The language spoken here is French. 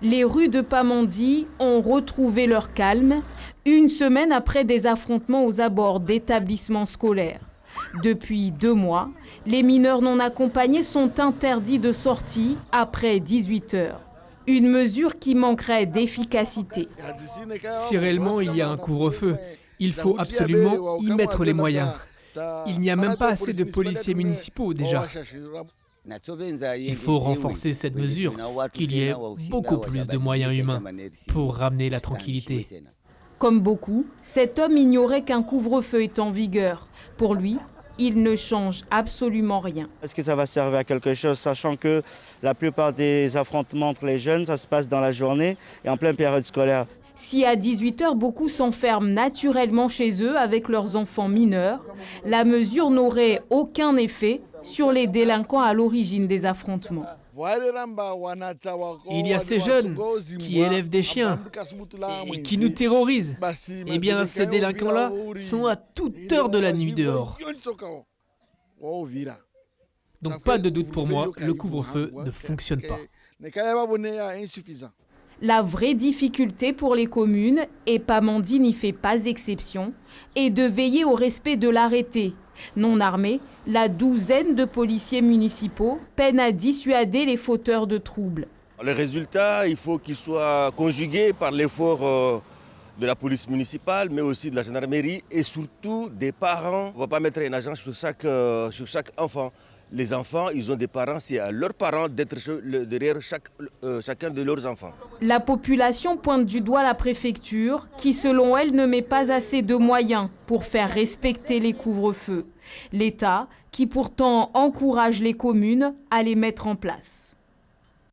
Les rues de Pamandzi ont retrouvé leur calme une semaine après des affrontements aux abords d'établissements scolaires. Depuis 2 mois, les mineurs non accompagnés sont interdits de sortie après 18 heures. Une mesure qui manquerait d'efficacité. Si réellement il y a un couvre-feu, il faut absolument y mettre les moyens. Il n'y a même pas assez de policiers municipaux déjà. Il faut renforcer cette mesure, qu'il y ait beaucoup plus de moyens humains pour ramener la tranquillité. Comme beaucoup, cet homme ignorait qu'un couvre-feu est en vigueur. Pour lui, il ne change absolument rien. Est-ce que ça va servir à quelque chose, sachant que la plupart des affrontements entre les jeunes, ça se passe dans la journée et en pleine période scolaire? Si à 18 heures, beaucoup s'enferment naturellement chez eux avec leurs enfants mineurs, la mesure n'aurait aucun effet sur les délinquants à l'origine des affrontements. Il y a ces jeunes qui élèvent des chiens et qui nous terrorisent. Eh bien, ces délinquants-là sont à toute heure de la nuit dehors. Donc pas de doute pour moi, le couvre-feu ne fonctionne pas. La vraie difficulté pour les communes, et Pamandzi n'y fait pas exception, est de veiller au respect de l'arrêté. Non armés, la douzaine de policiers municipaux peinent à dissuader les fauteurs de troubles. Les résultats, il faut qu'ils soient conjugués par l'effort de la police municipale, mais aussi de la gendarmerie et surtout des parents. On ne va pas mettre un agent sur chaque enfant. Les enfants, ils ont des parents, c'est à leurs parents d'être derrière chacun de leurs enfants. La population pointe du doigt la préfecture qui, selon elle, ne met pas assez de moyens pour faire respecter les couvre-feux. L'État qui pourtant encourage les communes à les mettre en place.